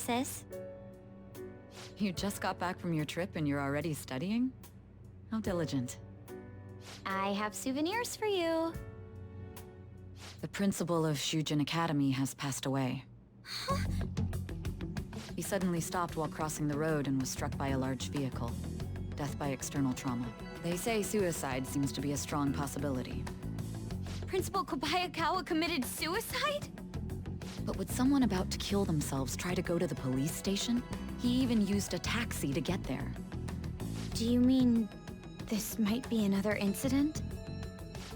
sis. You just got back from your trip and you're already studying? How diligent. I have souvenirs for you. The principal of Shujin Academy has passed away. Huh? He suddenly stopped while crossing the road and was struck by a large vehicle. Death by external trauma. They say suicide seems to be a strong possibility. Principal Kobayakawa committed suicide? But would someone about to kill themselves try to go to the police station? He even used a taxi to get there. Do you mean this might be another incident?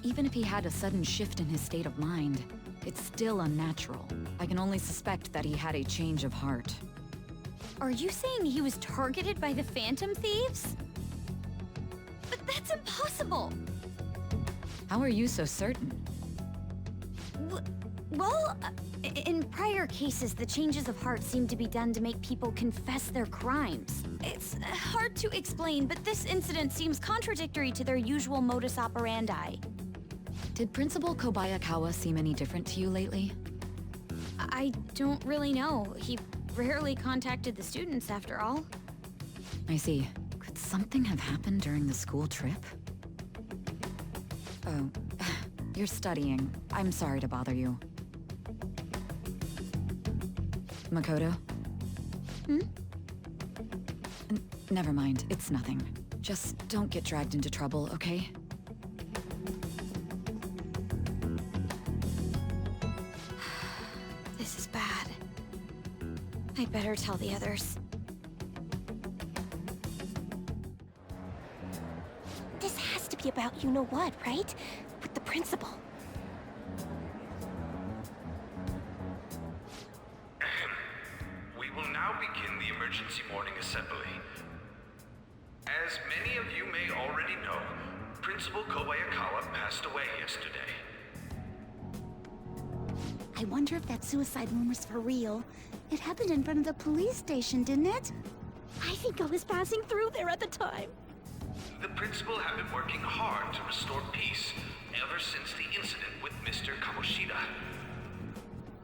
Even if he had a sudden shift in his state of mind, it's still unnatural. I can only suspect that he had a change of heart. Are you saying he was targeted by the Phantom Thieves? But that's impossible! How are you so certain? Well, in prior cases, the changes of heart seem to be done to make people confess their crimes. It's hard to explain, but this incident seems contradictory to their usual modus operandi. Did Principal Kobayakawa seem any different to you lately? I don't really know. He rarely contacted the students, after all. I see. Could something have happened during the school trip? Oh, you're studying. I'm sorry to bother you. Makoto? Never mind, it's nothing. Just don't get dragged into trouble, okay? This is bad. I better tell the others. This has to be about you-know-what, right? With the principal. We will now begin the emergency morning assembly. As many of you may already know, Principal Kobayakawa passed away yesterday. I wonder if that suicide rumor's for real. It happened in front of the police station, didn't it? I think I was passing through there at the time. The principal had been working hard to restore peace ever since the incident with Mr. Kamoshida.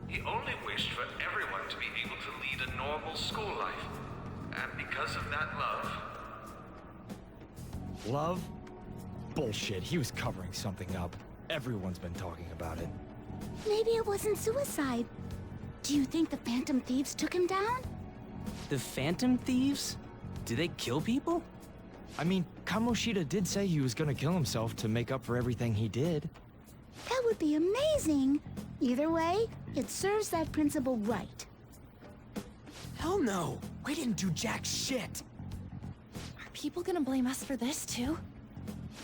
He only wished for everyone to be able to lead a normal school life. And because of that love... Love? Bullshit, he was covering something up. Everyone's been talking about it. Maybe it wasn't suicide. Do you think the Phantom Thieves took him down? The Phantom Thieves? Do they kill people? I mean, Kamoshida did say he was gonna kill himself to make up for everything he did. That would be amazing. Either way, it serves that principal right. Hell no! We didn't do jack shit! Are people gonna blame us for this too?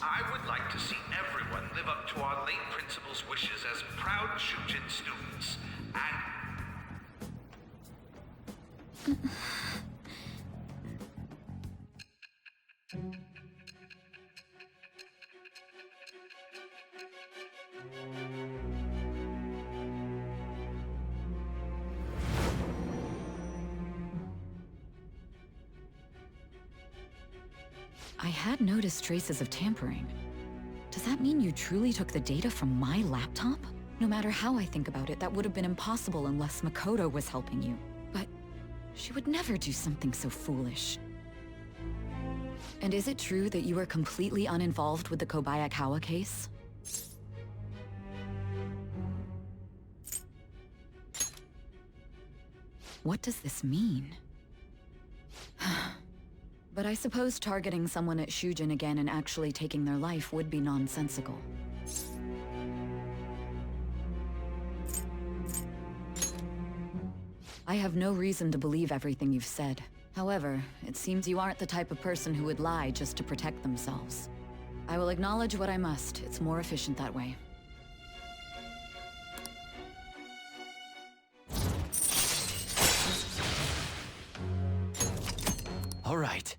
I would like to see everyone live up to our late principal's wishes as proud Shujin students, and... I had noticed traces of tampering. Does that mean you truly took the data from my laptop? No matter how I think about it, that would have been impossible unless Makoto was helping you. But she would never do something so foolish. And is it true that you were completely uninvolved with the Kobayakawa case? What does this mean? But I suppose targeting someone at Shujin again and actually taking their life would be nonsensical. I have no reason to believe everything you've said. However, it seems you aren't the type of person who would lie just to protect themselves. I will acknowledge what I must. It's more efficient that way. All right.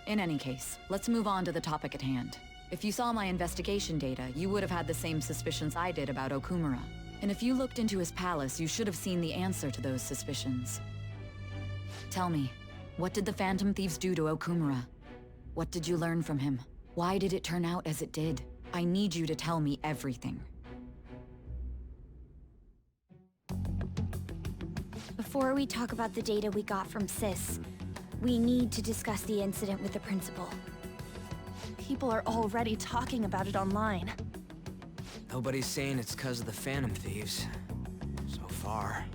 In any case, let's move on to the topic at hand. If you saw my investigation data, you would have had the same suspicions I did about Okumura. And if you looked into his palace, you should have seen the answer to those suspicions. Tell me, what did the Phantom Thieves do to Okumura? What did you learn from him? Why did it turn out as it did? I need you to tell me everything. Before we talk about the data we got from Sis, we need to discuss the incident with the principal. People are already talking about it online. Nobody's saying it's because of the Phantom Thieves. So far.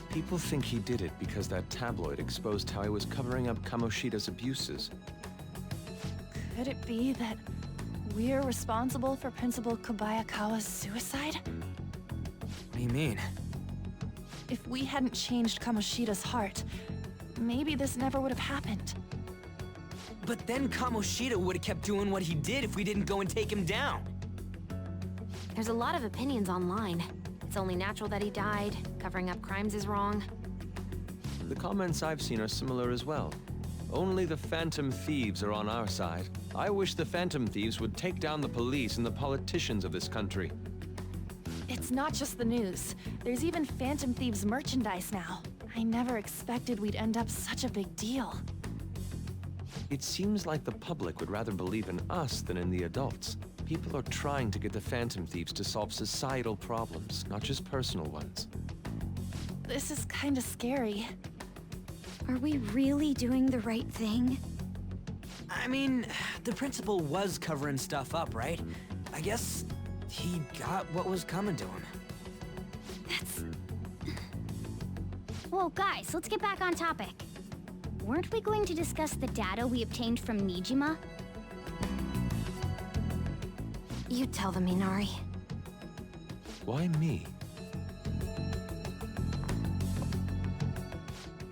People think he did it because that tabloid exposed how he was covering up Kamoshida's abuses. Could it be that we're responsible for Principal Kobayakawa's suicide? What do you mean? If we hadn't changed Kamoshida's heart, maybe this never would have happened. But then Kamoshida would have kept doing what he did if we didn't go and take him down. There's a lot of opinions online. It's only natural that he died. Covering up crimes is wrong. The comments I've seen are similar as well. Only the Phantom Thieves are on our side. I wish the Phantom Thieves would take down the police and the politicians of this country. It's not just the news. There's even Phantom Thieves merchandise now. I never expected we'd end up such a big deal. It seems like the public would rather believe in us than in the adults. People are trying to get the Phantom Thieves to solve societal problems, not just personal ones. This is kinda scary. Are we really doing the right thing? I mean, the principal was covering stuff up, right? I guess he got what was coming to him. That's... Whoa, guys, let's get back on topic. Weren't we going to discuss the data we obtained from Nijima? You tell them, Minari. Why me?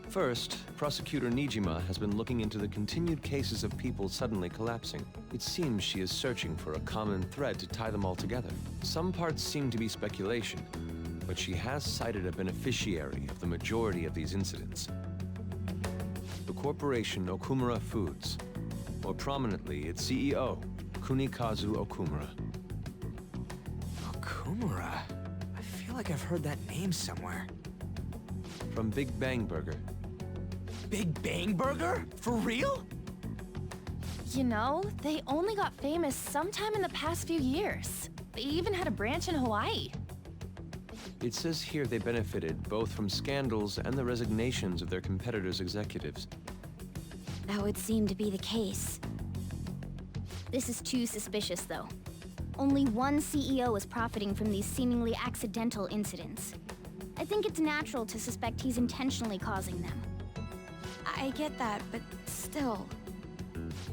First, Prosecutor Nijima has been looking into the continued cases of people suddenly collapsing. It seems she is searching for a common thread to tie them all together. Some parts seem to be speculation, but she has cited a beneficiary of the majority of these incidents. The corporation Okumura Foods. More prominently, its CEO, Kunikazu Okumura. Okumura? I feel like I've heard that name somewhere. From Big Bang Burger. Big Bang Burger? For real? You know, they only got famous sometime in the past few years. They even had a branch in Hawaii. It says here they benefited both from scandals and the resignations of their competitors' executives. That would seem to be the case. This is too suspicious, though. Only one CEO is profiting from these seemingly accidental incidents. I think it's natural to suspect he's intentionally causing them. I get that, but still...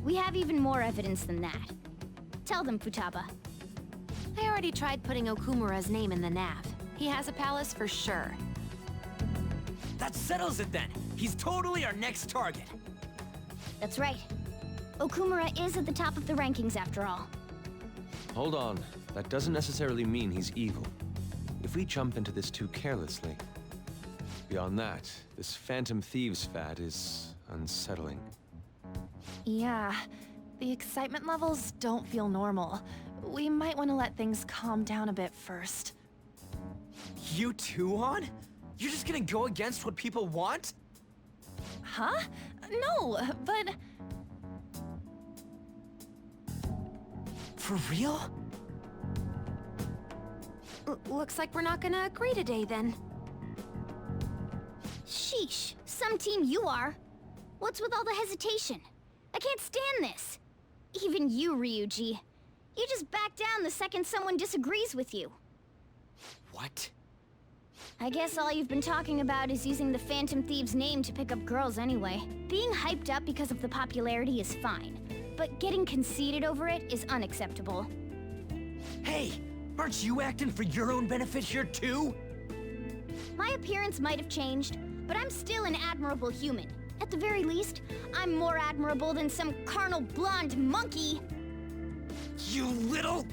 We have even more evidence than that. Tell them, Futaba. I already tried putting Okumura's name in the nav. He has a palace for sure. That settles it then. He's totally our next target. That's right. Okumura is at the top of the rankings after all. Hold on. That doesn't necessarily mean he's evil. If we jump into this too carelessly. Beyond that, this Phantom Thieves fad is unsettling. Yeah, the excitement levels don't feel normal. We might want to let things calm down a bit first. You too, On? You're just gonna go against what people want? Huh? No, but... For real? Looks like we're not gonna agree today, then. Sheesh, some team you are. What's with all the hesitation? I can't stand this. Even you, Ryuji. You just back down the second someone disagrees with you. What? I guess all you've been talking about is using the Phantom Thieves' name to pick up girls anyway. Being hyped up because of the popularity is fine, but getting conceited over it is unacceptable. Hey, aren't you acting for your own benefit here too? My appearance might have changed, but I'm still an admirable human. At the very least, I'm more admirable than some carnal blonde monkey. You little...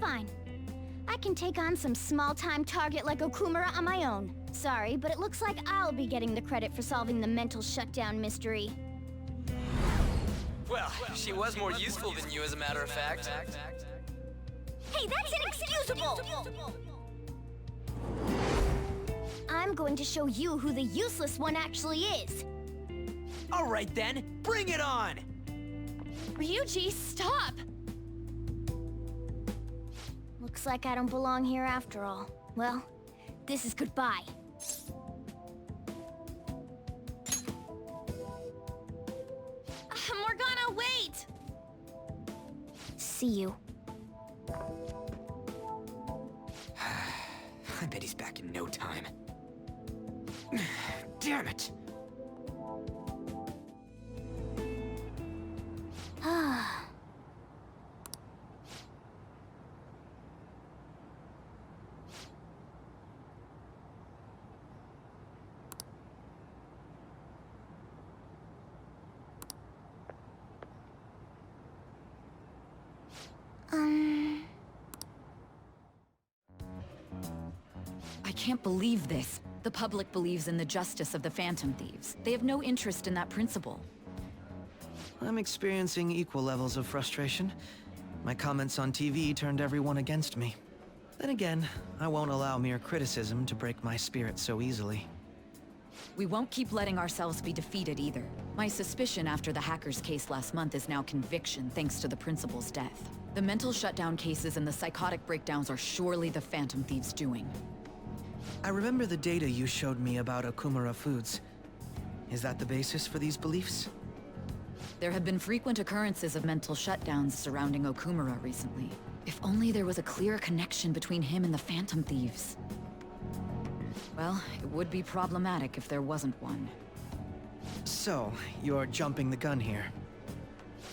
Fine. I can take on some small-time target like Okumura on my own. Sorry, but it looks like I'll be getting the credit for solving the mental shutdown mystery. Well, she was more useful than you, as a matter of fact. Hey, that's inexcusable! I'm going to show you who the useless one actually is. All right then, bring it on! Ryuji, stop! Looks like I don't belong here after all. Well, this is goodbye. Morgana, wait! See you. I bet he's back in no time. Damn it! I can't believe this. The public believes in the justice of the Phantom Thieves. They have no interest in that principle. I'm experiencing equal levels of frustration. My comments on TV turned everyone against me. Then again, I won't allow mere criticism to break my spirit so easily. We won't keep letting ourselves be defeated either. My suspicion after the hacker's case last month is now conviction thanks to the principal's death. The mental shutdown cases and the psychotic breakdowns are surely the Phantom Thieves' doing. I remember the data you showed me about Okumura foods. Is that the basis for these beliefs? There have been frequent occurrences of mental shutdowns surrounding Okumura recently. If only there was a clear connection between him and the Phantom Thieves. Well, it would be problematic if there wasn't one. So, you're jumping the gun here.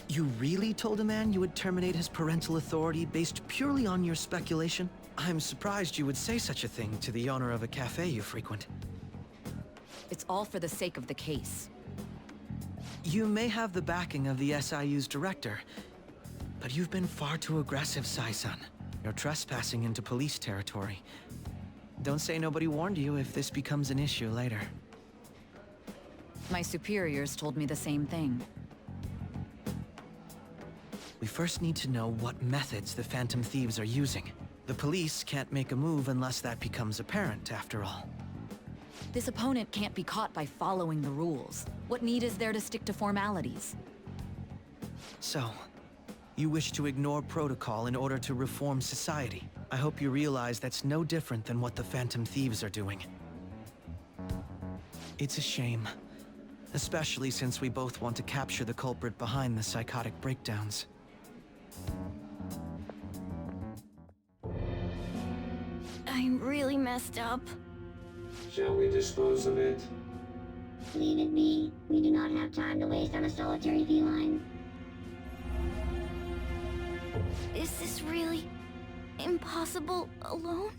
You really told a man you would terminate his parental authority based purely on your speculation? I'm surprised you would say such a thing to the owner of a cafe you frequent. It's all for the sake of the case. You may have the backing of the SIU's director, but you've been far too aggressive, Sai-san. You're trespassing into police territory. Don't say nobody warned you if this becomes an issue later. My superiors told me the same thing. We first need to know what methods the Phantom Thieves are using. The police can't make a move unless that becomes apparent, after all. This opponent can't be caught by following the rules. What need is there to stick to formalities? So, you wish to ignore protocol in order to reform society. I hope you realize that's no different than what the Phantom Thieves are doing. It's a shame. Especially since we both want to capture the culprit behind the psychotic breakdowns. I'm really messed up. Shall we dispose of it? Leave it be. We do not have time to waste on a solitary feline. Is this really impossible alone?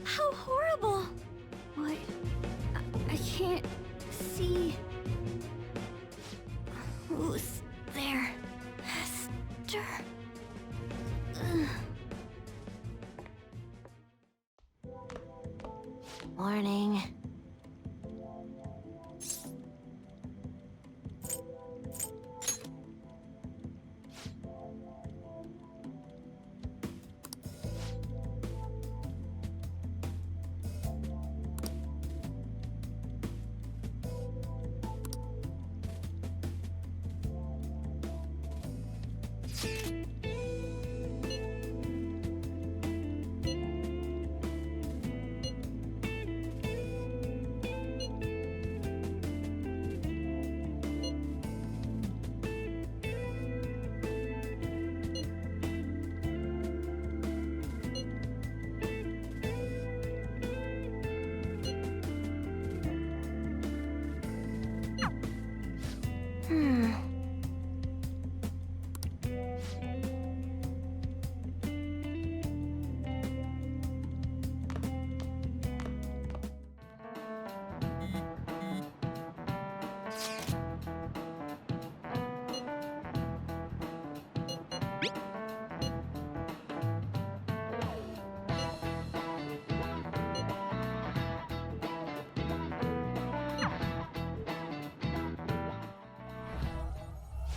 How horrible! What? I can't see. Who's there? Hester? Morning.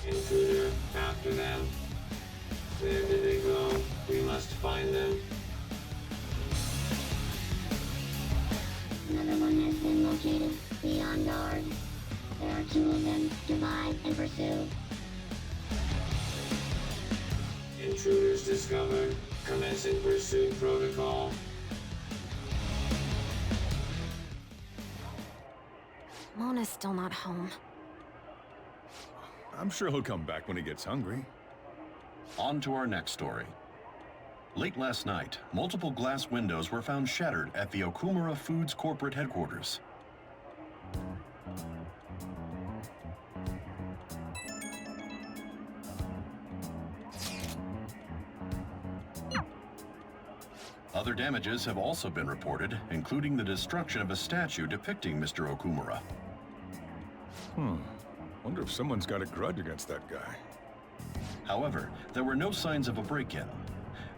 Intruder, after them. Where did they go? We must find them. Another one has been located. Be on guard. There are 2 of them. Divide and pursue. Intruders discovered. Commencing pursuit protocol. Mona's still not home. I'm sure he'll come back when he gets hungry. On to our next story. Late last night, multiple glass windows were found shattered at the Okumura Foods corporate headquarters. Other damages have also been reported, including the destruction of a statue depicting Mr. Okumura. Wonder if someone's got a grudge against that guy. However, there were no signs of a break-in.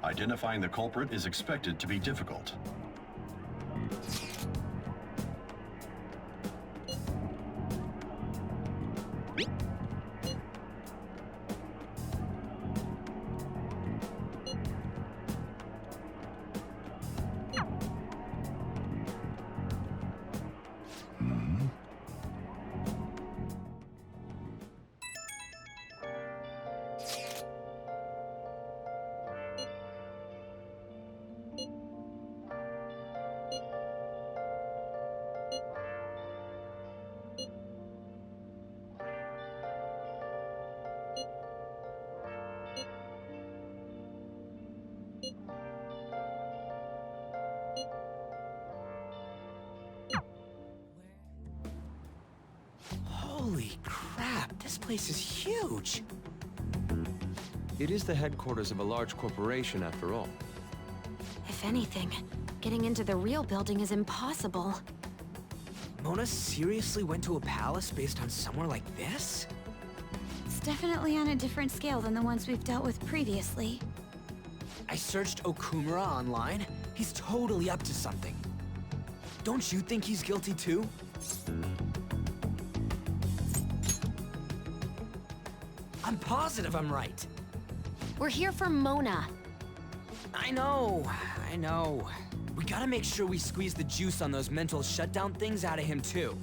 Identifying the culprit is expected to be difficult. Holy crap, this place is huge! It is the headquarters of a large corporation, after all. If anything, getting into the real building is impossible. Mona seriously went to a palace based on somewhere like this? It's definitely on a different scale than the ones we've dealt with previously. I searched Okumura online. He's totally up to something. Don't you think he's guilty too? I'm positive I'm right. We're here for Mona. I know. We gotta make sure we squeeze the juice on those mental shutdown things out of him too.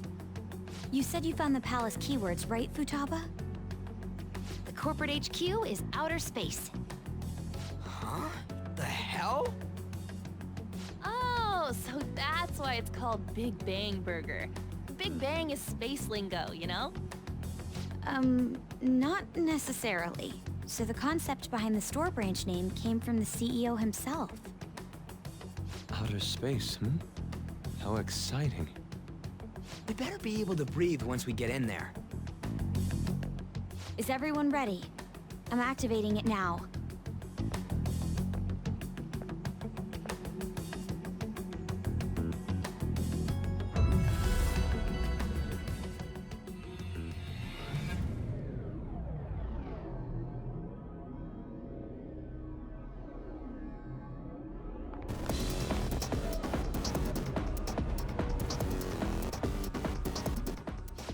You said you found the palace keywords, right, Futaba? The corporate HQ is outer space. Huh? The hell? Oh, so that's why it's called Big Bang Burger. Big Bang is space lingo, you know? Not necessarily. So the concept behind the store branch name came from the CEO himself. Outer space, How exciting. We better be able to breathe once we get in there. Is everyone ready? I'm activating it now.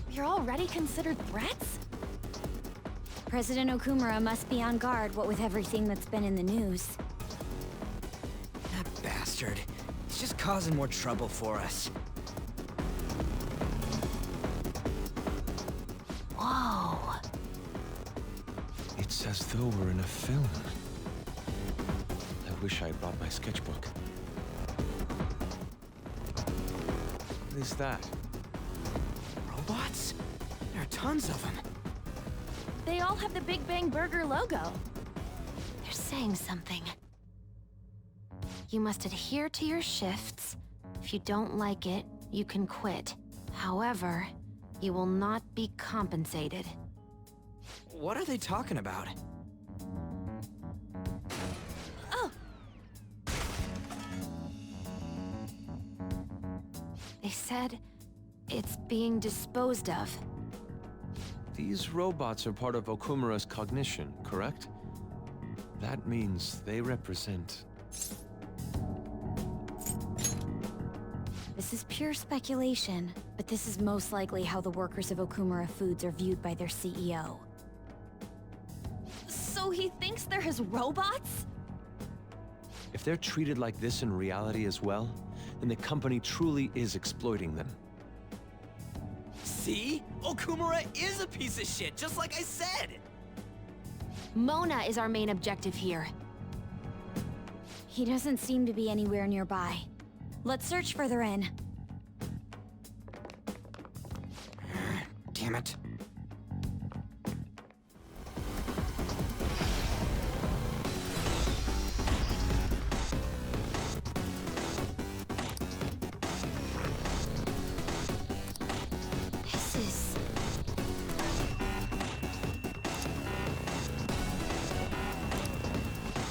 You're already considered threats? President Okumura must be on guard, what with everything that's been in the news. That bastard. He's just causing more trouble for us. Whoa. It's as though we're in a film. I wish I brought my sketchbook. What is that? Robots? There are tons of them. They all have the Big Bang Burger logo. They're saying something. You must adhere to your shifts. If you don't like it, you can quit. However, you will not be compensated. What are they talking about? Oh! They said it's being disposed of. These robots are part of Okumura's cognition, correct? That means they represent... This is pure speculation, but this is most likely how the workers of Okumura Foods are viewed by their CEO. So he thinks they're his robots? If they're treated like this in reality as well, then the company truly is exploiting them. See? Okumura is a piece of shit, just like I said! Mona is our main objective here. He doesn't seem to be anywhere nearby. Let's search further in. Damn it. This is...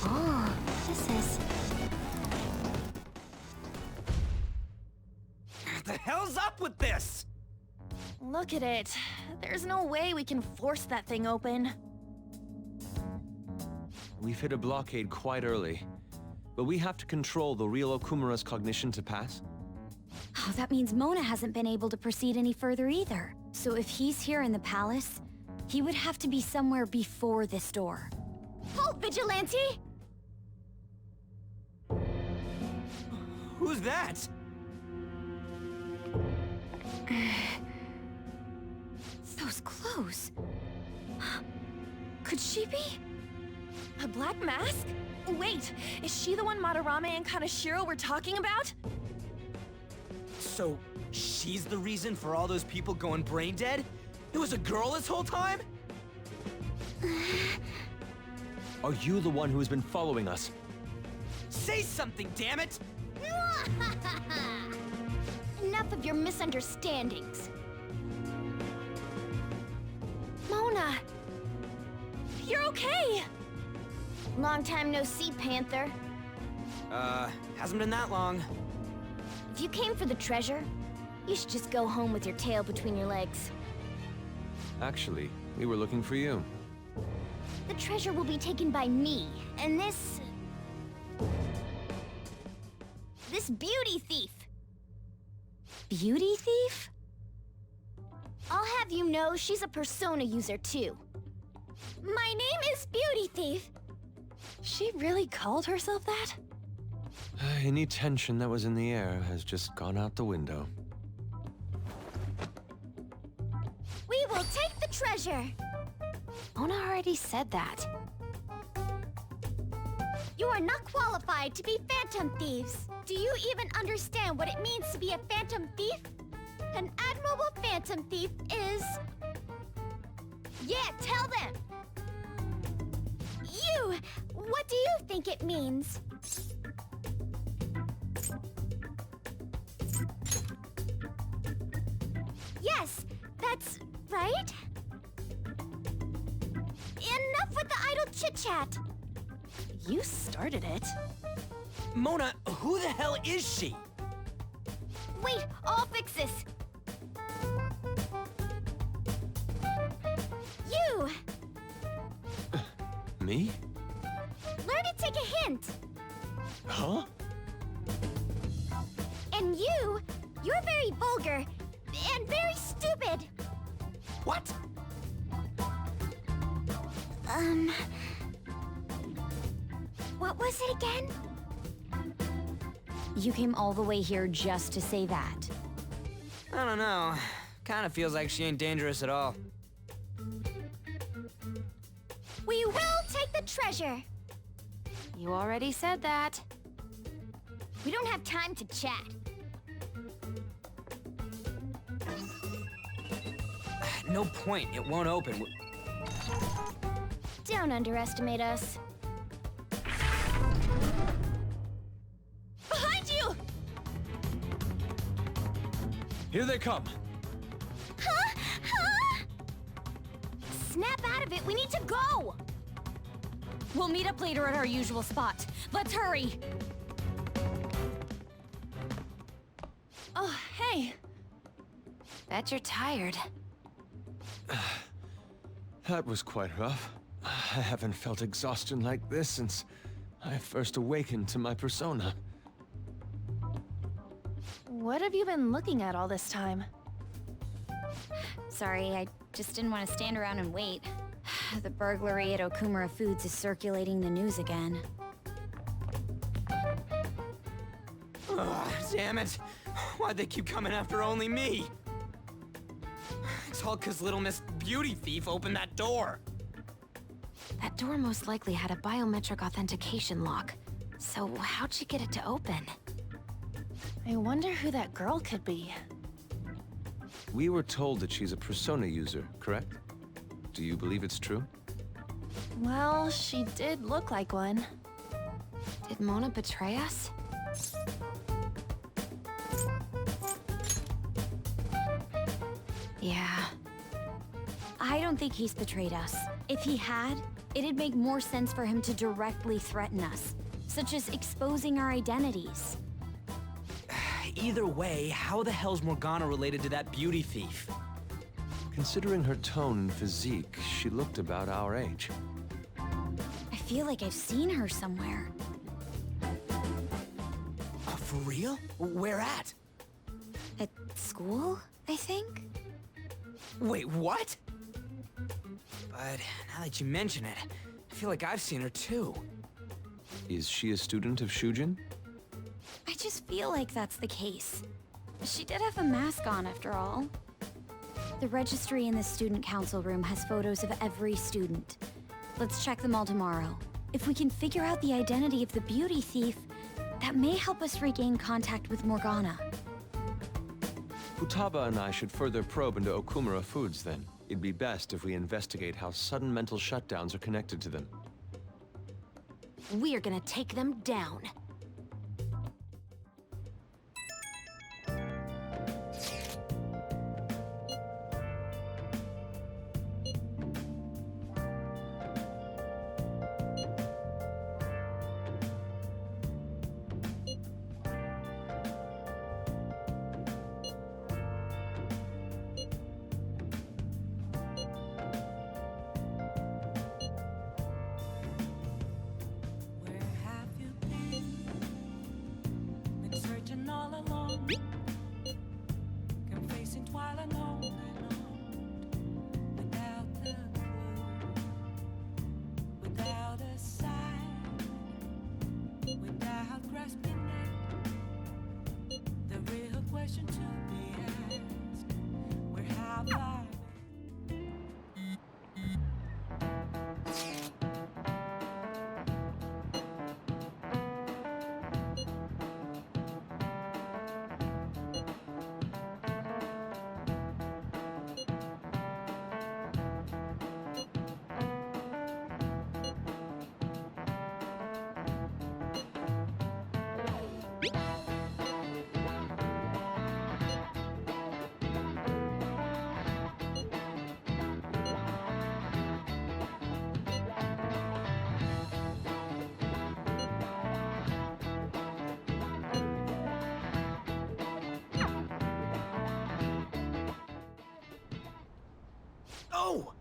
Oh, this is... What the hell's up with this? Look at it. There's no way we can force that thing open. We've hit a blockade quite early. But we have to control the real Okumura's cognition to pass? Oh, that means Mona hasn't been able to proceed any further either. So if he's here in the palace, he would have to be somewhere before this door. Halt, Vigilante! Who's that? Those clothes... Could she be? A black mask? Wait, is she the one Madarame and Kaneshiro were talking about? So, she's the reason for all those people going brain dead? It was a girl this whole time? Are you the one who has been following us? Say something, damn it! Enough of your misunderstandings. Mona! You're okay! Long time no see, Panther. Hasn't been that long. If you came for the treasure, you should just go home with your tail between your legs. Actually, we were looking for you. The treasure will be taken by me, and this beauty thief. Beauty thief? I'll have you know she's a persona user too. My name is Beauty Thief. She really called herself that? Any tension that was in the air has just gone out the window. We will take the treasure. Mona already said that. You are not qualified to be phantom thieves. Do you even understand what it means to be a phantom thief? An admirable phantom thief is... Yeah, tell them! You! What do you think it means? Yes, that's right. Enough with the idle chit-chat. You started it. Mona, who the hell is she? Wait, I'll fix this. You! Me? Learn to take a hint. Huh? And you're very vulgar and very stupid. What? What was it again? You came all the way here just to say that. I don't know. Kinda feels like she ain't dangerous at all. We will take the treasure. You already said that. We don't have time to chat. No point. It won't open. Don't underestimate us. Behind you! Here they come. Huh? Huh? Snap out of it. We need to go. We'll meet up later at our usual spot. Let's hurry! Oh, hey. Bet you're tired. That was quite rough. I haven't felt exhaustion like this since I first awakened to my persona. What have you been looking at all this time? Sorry, I just didn't want to stand around and wait. The burglary at Okumura Foods is circulating the news again. Ugh, damn it. Why'd they keep coming after only me? It's all 'cause little Miss Beauty Thief opened that door. That door most likely had a biometric authentication lock. So how'd she get it to open? I wonder who that girl could be. We were told that she's a persona user, correct? Do you believe it's true? Well, she did look like one. Did Mona betray us? Yeah. I don't think he's betrayed us. If he had, it'd make more sense for him to directly threaten us, such as exposing our identities. Either way, how the hell's Morgana related to that beauty thief? Considering her tone and physique, she looked about our age. I feel like I've seen her somewhere. For real? Where at? At school, I think? Wait, what? But now that you mention it, I feel like I've seen her too. Is she a student of Shujin? I just feel like that's the case. She did have a mask on, after all. The registry in the student council room has photos of every student. Let's check them all tomorrow. If we can figure out the identity of the beauty thief, that may help us regain contact with Morgana. Futaba and I should further probe into Okumura Foods then. It'd be best if we investigate how sudden mental shutdowns are connected to them. We are gonna take them down. Oh!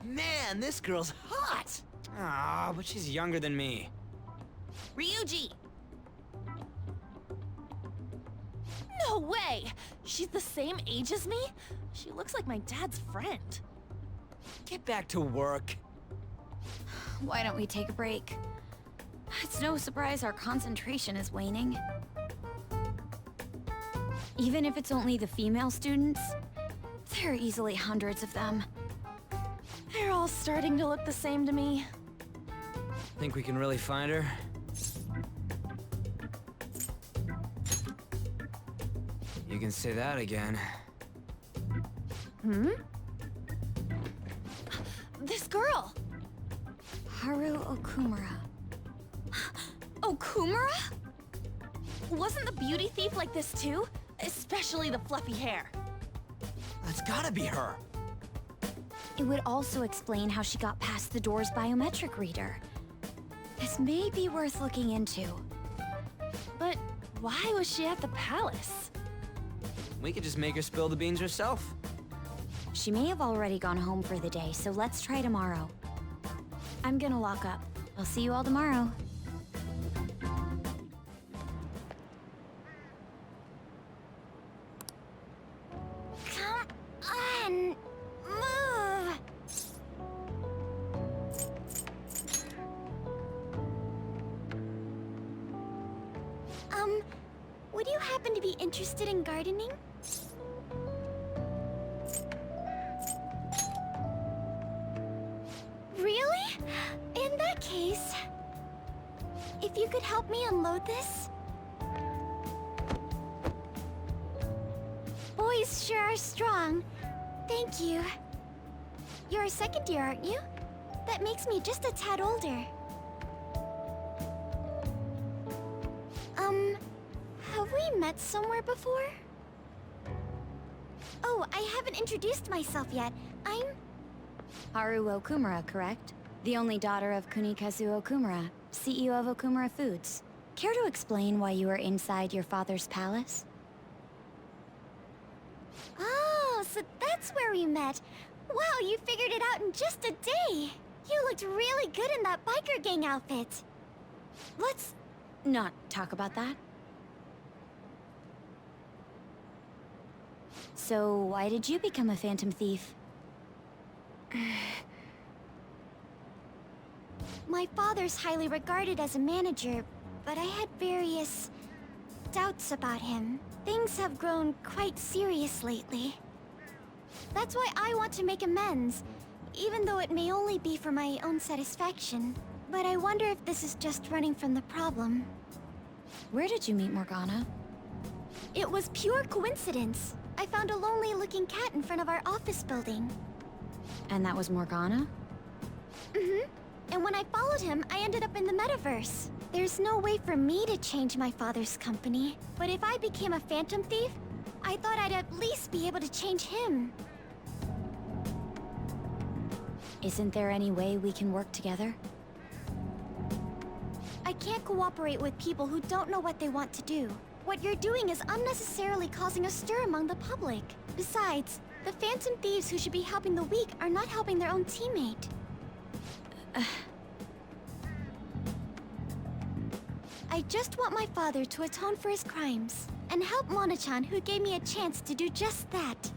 Man, this girl's hot! Ah, but she's younger than me. Ryuji! No way! She's the same age as me? She looks like my dad's friend. Get back to work. Why don't we take a break? It's no surprise our concentration is waning. Even if it's only the female students, there are easily hundreds of them. They're all starting to look the same to me. Think we can really find her? You can say that again. Hmm? This girl! Haru Okumura. Okumura? Wasn't the beauty thief like this too? Especially the fluffy hair. That's gotta be her. It would also explain how she got past the door's biometric reader. This may be worth looking into. But why was she at the palace? We could just make her spill the beans herself. She may have already gone home for the day, so let's try tomorrow. I'm gonna lock up. I'll see you all tomorrow. Come on! Move! Would you happen to be interested in gardening? Really? In that case, if you could help me unload this? Boy, memories sure are strong. Thank you. You're a second year, aren't you? That makes me just a tad older. Have we met somewhere before? Oh, I haven't introduced myself yet. I'm... Haru Okumura, correct? The only daughter of Kunikazu Okumura, CEO of Okumura Foods. Care to explain why you were inside your father's palace? Oh, so that's where we met. Wow, you figured it out in just a day. You looked really good in that biker gang outfit. Let's not talk about that. So, why did you become a phantom thief? My father's highly regarded as a manager, but I had various doubts about him. Things have grown quite serious lately. That's why I want to make amends, even though it may only be for my own satisfaction. But I wonder if this is just running from the problem. Where did you meet Morgana? It was pure coincidence. I found a lonely-looking cat in front of our office building. And that was Morgana? Mm-hmm. And when I followed him, I ended up in the metaverse. There's no way for me to change my father's company. But if I became a phantom thief, I thought I'd at least be able to change him. Isn't there any way we can work together? I can't cooperate with people who don't know what they want to do. What you're doing is unnecessarily causing a stir among the public. Besides, the phantom thieves who should be helping the weak are not helping their own teammate. I just want my father to atone for his crimes, and help Mona-chan, who gave me a chance to do just that.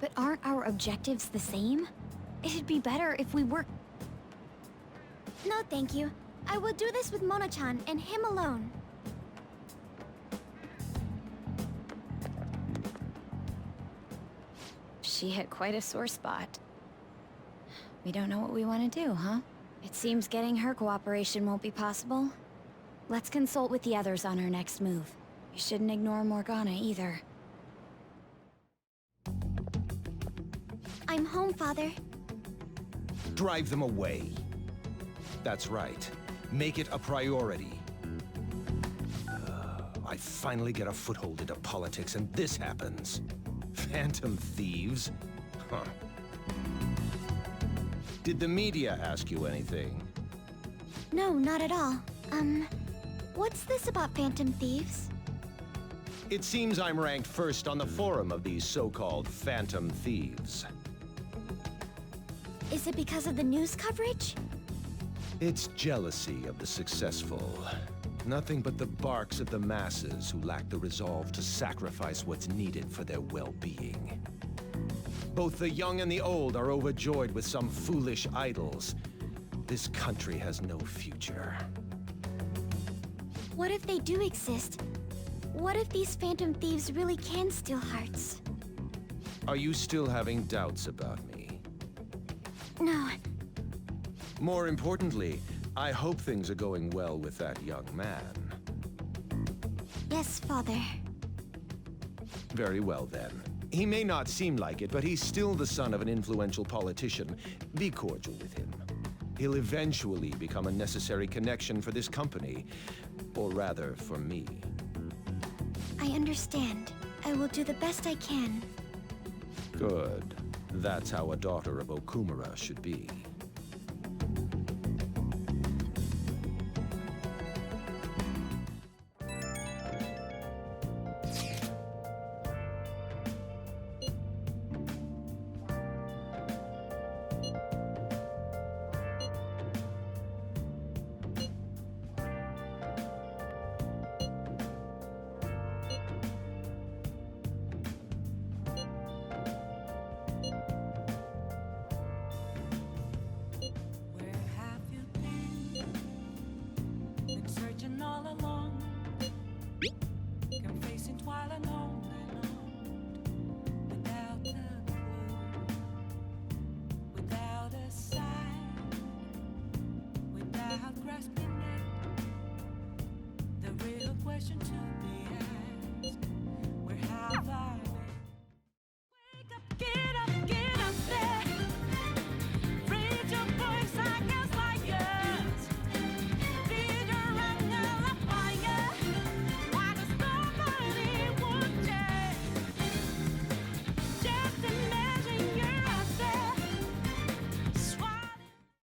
But aren't our objectives the same? It'd be better if we work... No, thank you. I will do this with Mona-chan and him alone. She hit quite a sore spot. We don't know what we want to do, huh? It seems getting her cooperation won't be possible. Let's consult with the others on our next move. You shouldn't ignore Morgana either. I'm home, Father. Drive them away. That's right. Make it a priority. I finally get a foothold into politics and this happens. Phantom thieves? Huh. Did the media ask you anything? No, not at all. What's this about phantom thieves? It seems I'm ranked first on the forum of these so-called phantom thieves. Is it because of the news coverage? It's jealousy of the successful. Nothing but the barks of the masses who lack the resolve to sacrifice what's needed for their well-being. Both the young and the old are overjoyed with some foolish idols. This country has no future. What if they do exist? What if these phantom thieves really can steal hearts? Are you still having doubts about me? No. More importantly, I hope things are going well with that young man. Yes, Father. Very well, then. He may not seem like it, but he's still the son of an influential politician. Be cordial with him. He'll eventually become a necessary connection for this company. Or rather, for me. I understand. I will do the best I can. Good. That's how a daughter of Okumura should be. Question to